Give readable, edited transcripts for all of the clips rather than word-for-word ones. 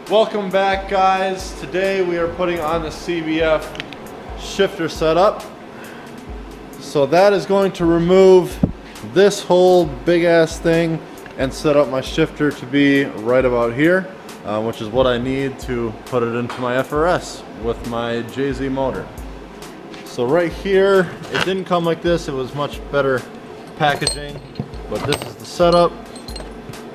Welcome back, guys. Today we are putting on the CBF shifter setup. So that is going to remove this whole big ass thing and set up my shifter to be right about here, which is what I need to put it into my FRS with my JZ motor. So right here, it didn't come like this. It was much better packaging, but this is the setup.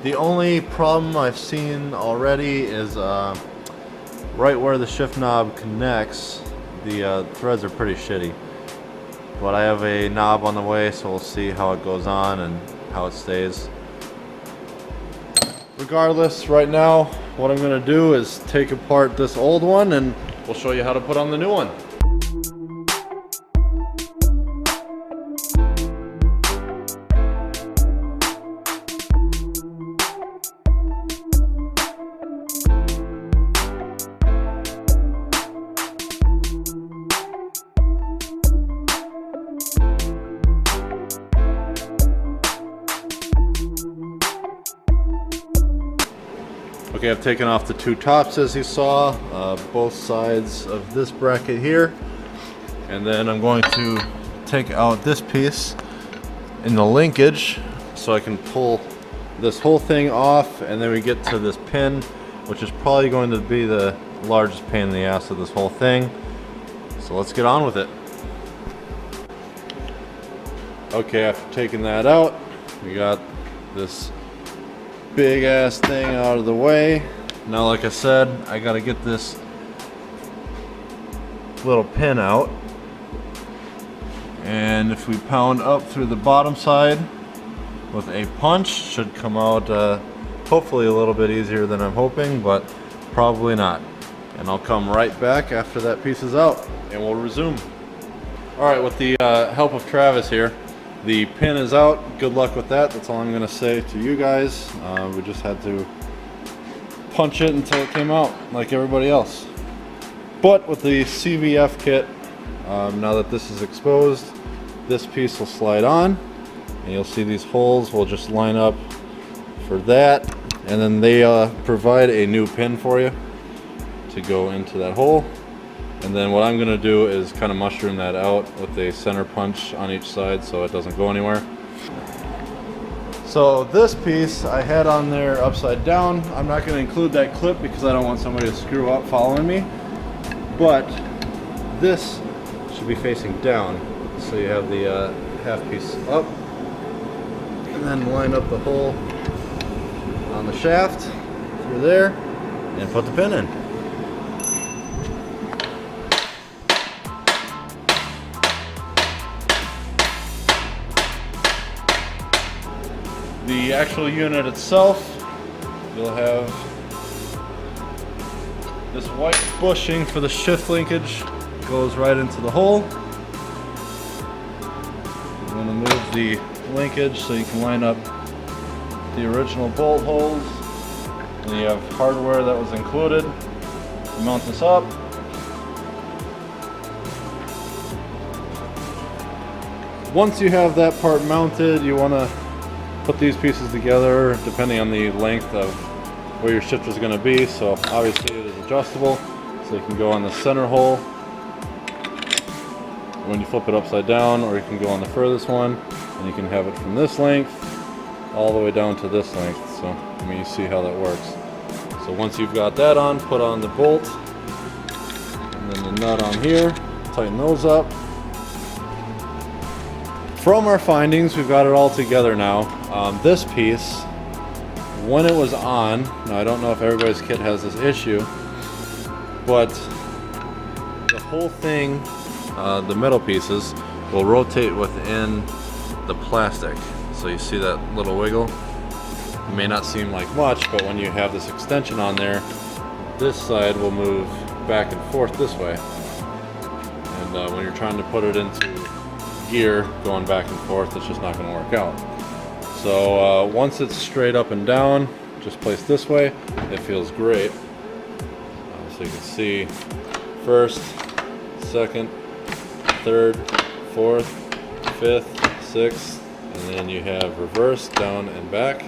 The only problem I've seen already is right where the shift knob connects, the threads are pretty shitty. But I have a knob on the way, so we'll see how it goes on and how it stays. Regardless, right now, what I'm gonna do is take apart this old one and we'll show you how to put on the new one. Okay, I've taken off the two tops as you saw, both sides of this bracket here, and then I'm going to take out this piece in the linkage so I can pull this whole thing off, and then we get to this pin, which is probably going to be the largest pain in the ass of this whole thing. So let's get on with it. Okay, after taking that out, we got this big ass thing out of the way. Now, like I said, I gotta get this little pin out, and if we pound up through the bottom side with a punch, should come out hopefully a little bit easier than I'm hoping, but probably not. And I'll come right back after that piece is out and we'll resume. Alright, with the help of Travis here, the pin is out. Good luck with that. That's all I'm gonna say to you guys. We just had to punch it until it came out like everybody else. But with the CBF kit, now that this is exposed, this piece will slide on and you'll see these holes will just line up for that, and then they provide a new pin for you to go into that hole. And then what I'm gonna do is kind of mushroom that out with a center punch on each side so it doesn't go anywhere. So this piece I had on there upside down. I'm not gonna include that clip because I don't want somebody to screw up following me. But this should be facing down. So you have the half piece up, and then line up the hole on the shaft through there and put the pin in. The actual unit itself, you'll have this white bushing for the shift linkage, goes right into the hole. I'm going to move the linkage so you can line up the original bolt holes. And you have hardware that was included to mount this up. Once you have that part mounted, you want to put these pieces together depending on the length of where your shifter is going to be. So obviously it is adjustable, so you can go on the center hole when you flip it upside down, or you can go on the furthest one and you can have it from this length all the way down to this length. So I mean, you see how that works. So once you've got that on, put on the bolt and then the nut on here, tighten those up. From our findings, we've got it all together now. This piece, when it was on, now I don't know if everybody's kit has this issue, but the whole thing, the metal pieces, will rotate within the plastic. So you see that little wiggle? It may not seem like much, but when you have this extension on there, this side will move back and forth this way. And when you're trying to put it into gear going back and forth, it's just not going to work out. So once it's straight up and down, just placed this way, it feels great. So you can see first, second, third, fourth, fifth, sixth, and then you have reverse, down and back.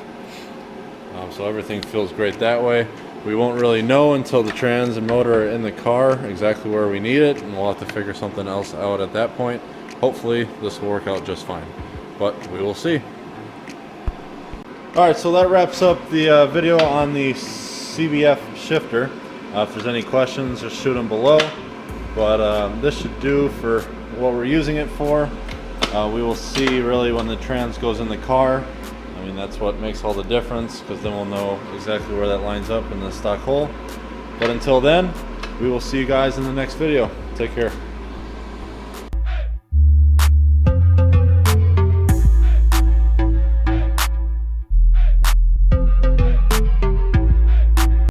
So everything feels great that way. We won't really know until the trans and motor are in the car exactly where we need it, and we'll have to figure something else out at that point. Hopefully this will work out just fine, but we will see. Alright, so that wraps up the video on the CBF shifter. If there's any questions, just shoot them below. But this should do for what we're using it for. We will see really when the trans goes in the car. I mean, that's what makes all the difference, because then we'll know exactly where that lines up in the stock hole. But until then, we will see you guys in the next video. Take care.